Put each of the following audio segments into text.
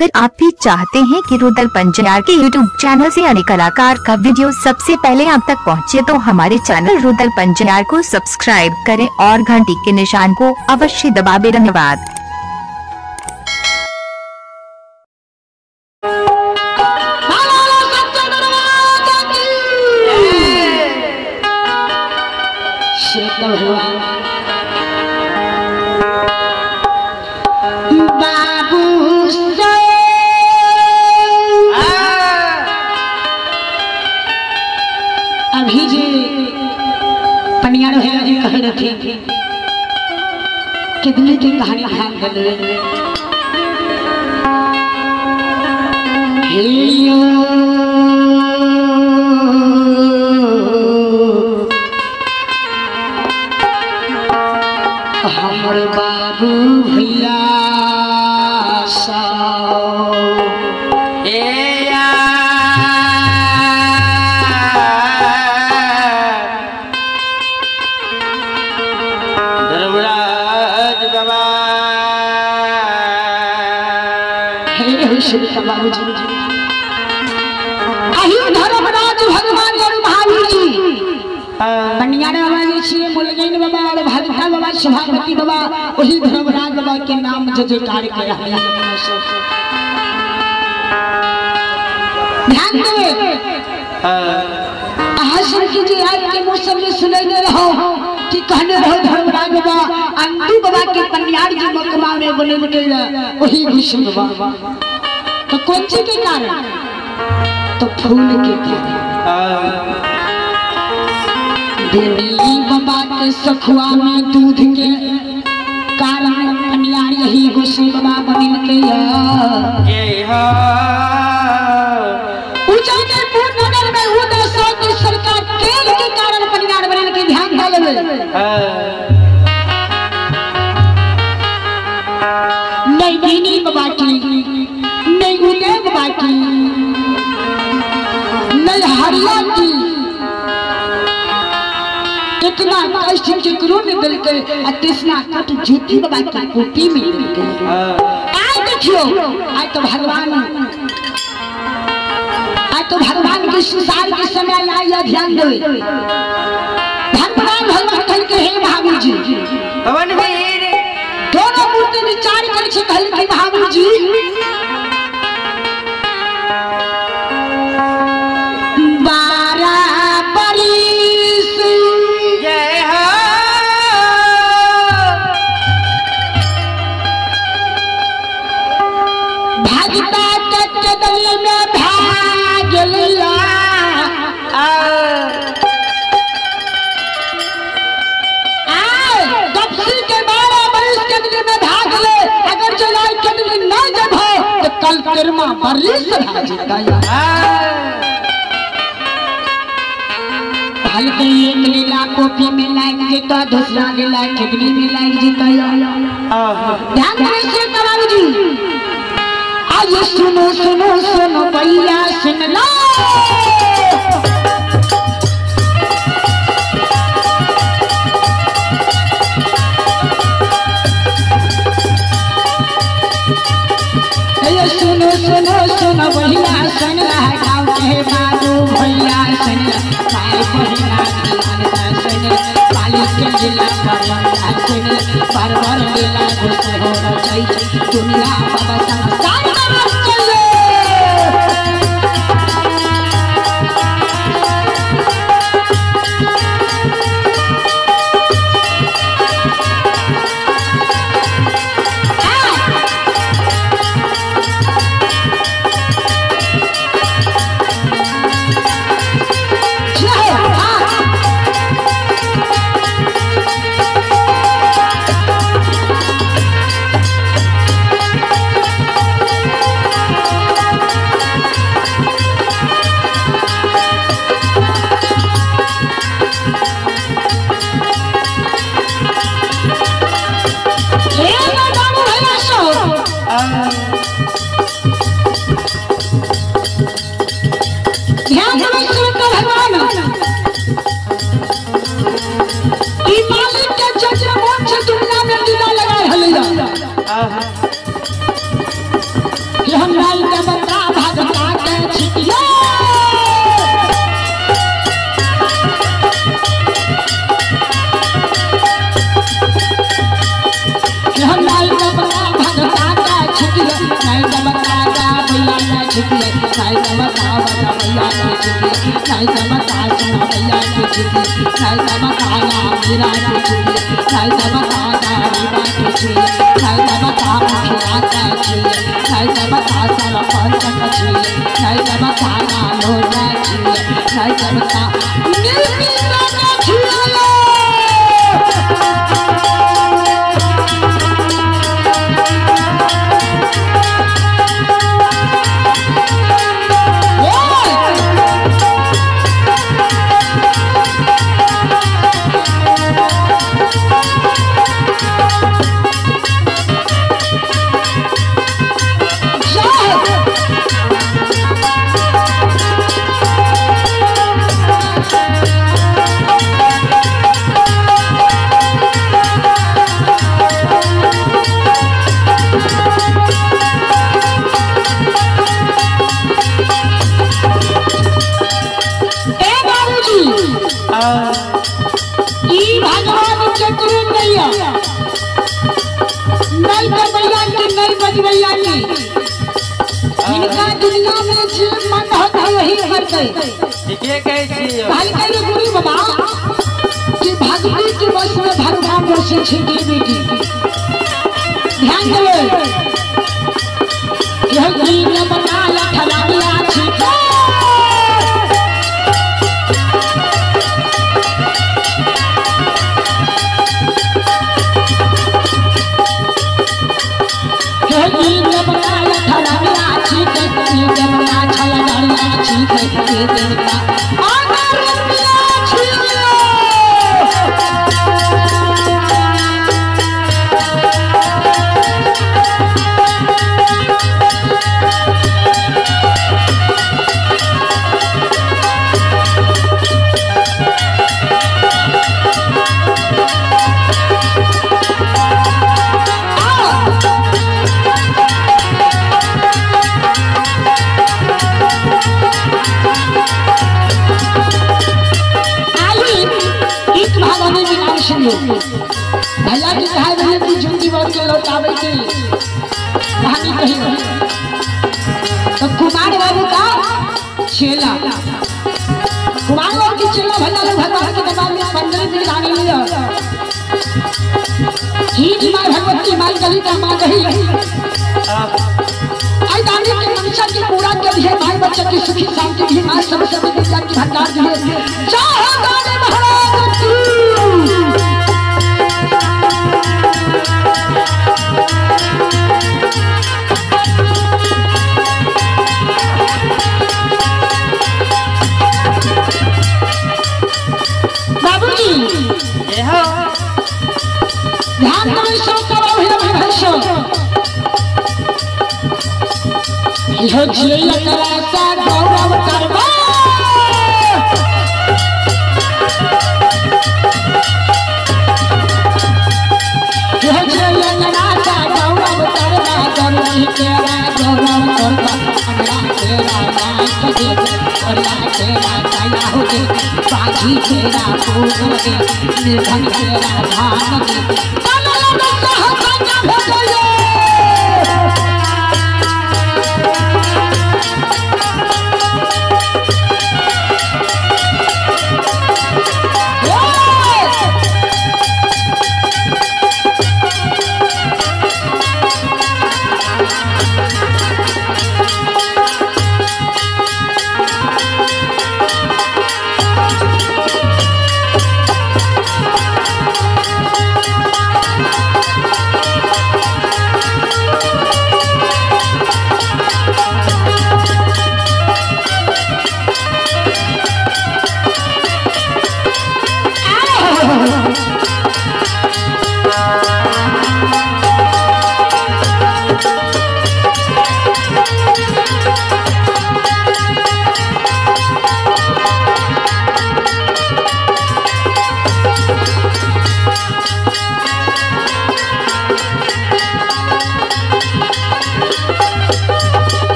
अगर आप भी चाहते हैं कि रुदल पंजनार के YouTube चैनल से अन्य कलाकार का वीडियो सबसे पहले आप तक पहुंचे, तो हमारे चैनल रुदल पंजनार को सब्सक्राइब करें और घंटी के निशान को अवश्य दबाएं। धन्यवाद। अभी जी पनियार है जी कह रहे थे कितने की कहानी ध्यान कर रहे हमर बाबू भैया धर्मराज भगवान और महावीर जी पनियारे बाबा जी छिए मुलगैन बाबा और भगता बाबा सभापति बाबा वही धर्मराज बाबा के नाम जयकार कर रहे हैं। ध्यान दे हसन की जी आज के मौसम में सुनाई दे रहा कि कहने रहो धर्मराज बाबा अंतु बाबा के पनियार जी मकमा में बने के वही विष्णु बाबा तो कौन सी के कारण तो फूल के कारण देवी बाबा के सखुआ में दूध के कारण पनियार यही विष्णु बाबा बनिल के उजानेपुर नगर में उदय साथ सरकार केल के कारण पनियार बनिल के ध्यान डालवे नहीं दीनी बाबा की नहीं उदय बाबा की नहीं हरिया की इतना कष्ट के क्रोध दिल के अतिस्ना कट ज्योति बाबा की कुटी में दिल के आज देखियो आज तो भगवान के सुसार के समय आया ध्यान दो भगवान कहल के हे महावीर जी भगवान वीर दोनों मूर्ति विचार कर छे कहल के महावीर जी कल कर्मा बरिस भाई के एक लीला कॉपी में लाइक जीता दूसरा लीला किडनी में लाइक जीता ध्यान से बाबू जी आज सुनो सुनो सुनो भैया सुन लो सुनो सुनो सुनो भैया सुन रहा गाँव के बाबू भैया सुन भाई बहिना सुन पाली के जिला पर सुन परवर लीला घुस हो रही दुनिया बाबा संसार नहीं जब ताजा भैया की चिट्ठी नहीं जब ताजा भैया की चिट्ठी नहीं जब ताजा भैया की चिट्ठी नहीं जब ताजा मीरा की चिट्ठी नहीं जब ताजा रीवा की चिट्ठी नहीं जब ताजा खिला की चिट्ठी नहीं जब ताजा रफत की चिट्ठी नहीं जब ताजा लोजा की नहीं जब ताजा नीति का खिला इनका दुनिया में जो मन होता है वही करते ठीके कहै छी भाई कहले गुरु बाबा कि भक्ति के बस में भगवान बसे छिटी बेटी ध्यान देवे यह गरीब बना ला ठलानिया छिटा भैया की कहा भैया की झुंडी बात के लौटावे के कहानी कही तो कुमार बाबू का चेला कुमार बाबू की चेला भैया भगवान के दरबार में 15 दिन आने लिया ही मां भगवती मां गली का मां गई आई दानी के मनसा की पूरा कर दिए भाई बच्चे की सुखी शांति भी मां सब विद्या की भंडार दिए चाहे दानी महाराज की ध्यान करो सो करो हे भैंसो यो जिया करा सा गौरव करवा यो जिया करा सा गौरव करवा गौरव तेरा गौरव करवा हमरा तेरा नाम के हमरा तेरा काया हो के बाजी तेरा फूल के निर्धन तेरा धान के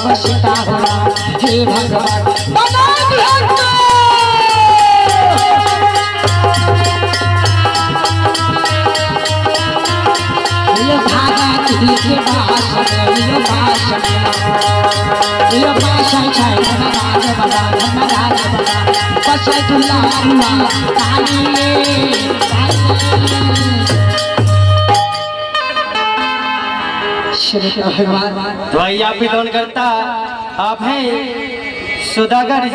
बसता हुआ हे भगवान बना दिया यो भागत ही के बास यो बास यो बास छै धनराज बाबा धनराज बाबा बस दुलारुआ काली श्री भगवान। तो भाई आप भी दोन करता आप हैं सुधाकर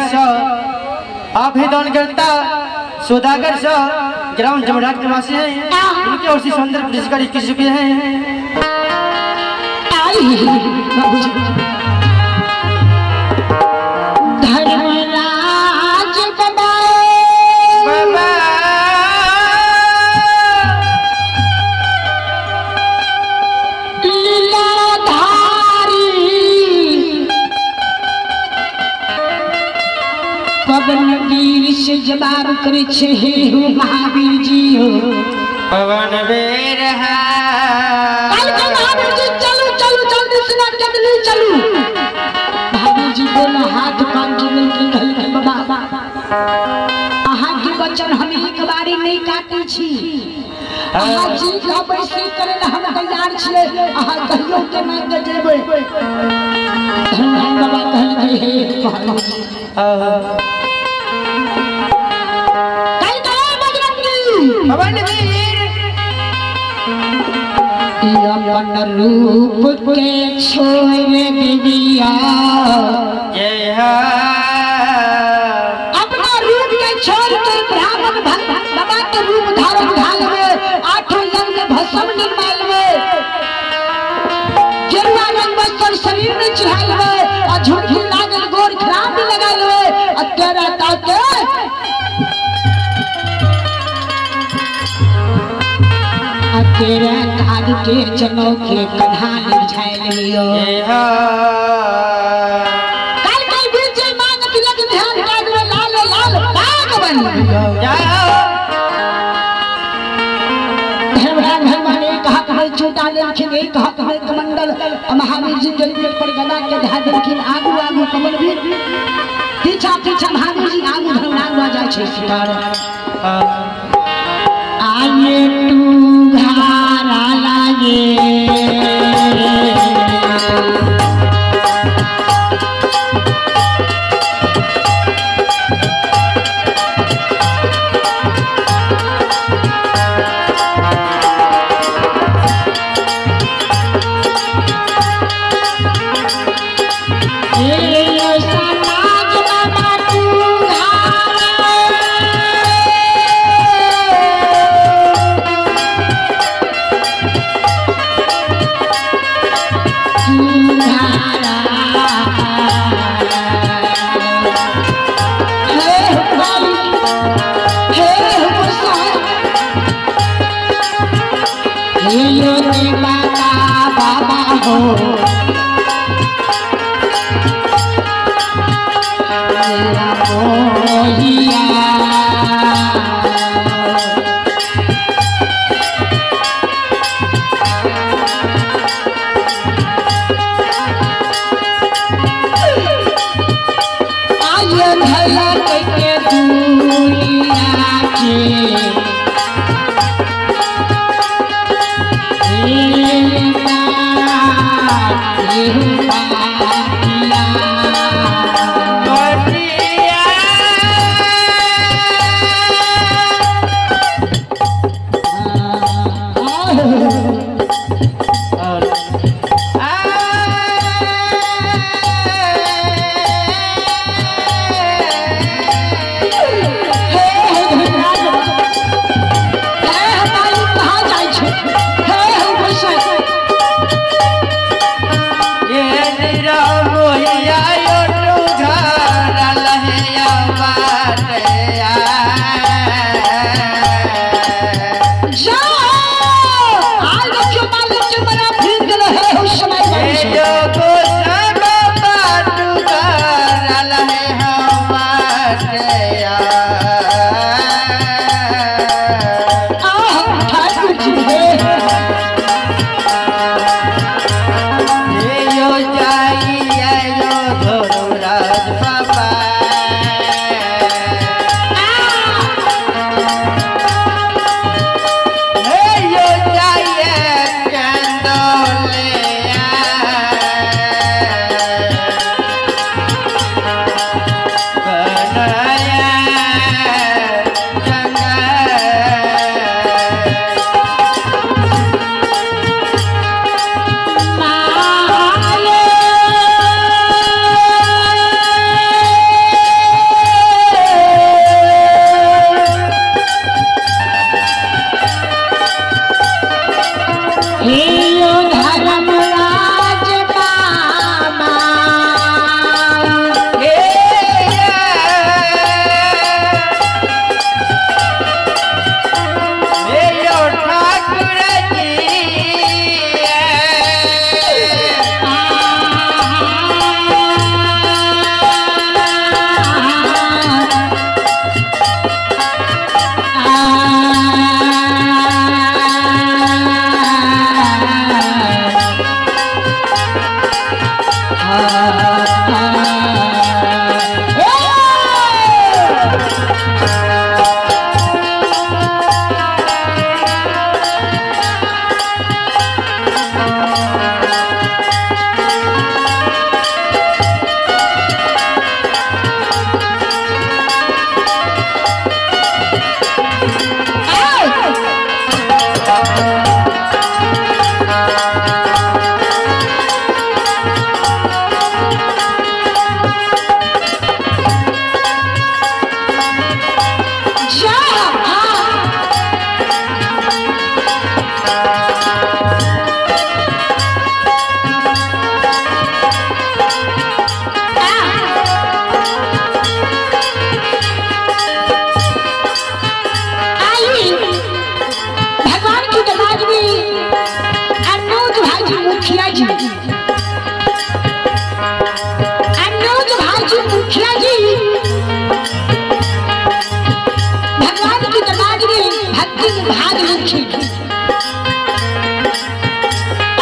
आप ही दोन करता सुधाकर ग्राउंड जमराट निवासी हैं। इनकी ओर से सौंदर्य पुरस्कार 21 रुपये हैं। धर्मराज बाबा पवन वीर से जवाब करे छे हो महावीर जी हो पवन वीर है महावीर जी चलो चलो जल्दी से ना जल्दी चलो महावीर जी दोनों हाथ कान जोड़ के कहले बाबा अहाँ के वचन हम एक बारी नहीं काटी छी अहाँ जी का बैसे करे ना हम तैयार छिए अहाँ कहियो के ना के जेबै धन्यवाद बाबा कहले हे पवन वीर अपन रूप के छोड़ दिया अपना रूप के छोड़ के ब्राह्मण बाबा के रूप धारण ढाल में आठों रंग में भस्म निर्माल में गेरुआ रंग वस्त्र शरीर में चढ़ाल में और झुमकी लागल गोर खराब लगाल में और तेरा ताके तेरे काग के चनो के कन्हान बिछाए लियो काल काल बीच मांग तिलक ध्यान काग में लाल लाल बाग बन धर्मराज भगवान एक हाथ में छोटा लेखिन एक हाथ में कमंडल महावीर जी जल पर गदा के धा देलखिन आगू आगू कमल भी पीछा पीछा महावीर जी आगू धर्मराज राजा छै सितार आये तू घारा लागे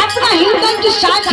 अपना हृदय के साथ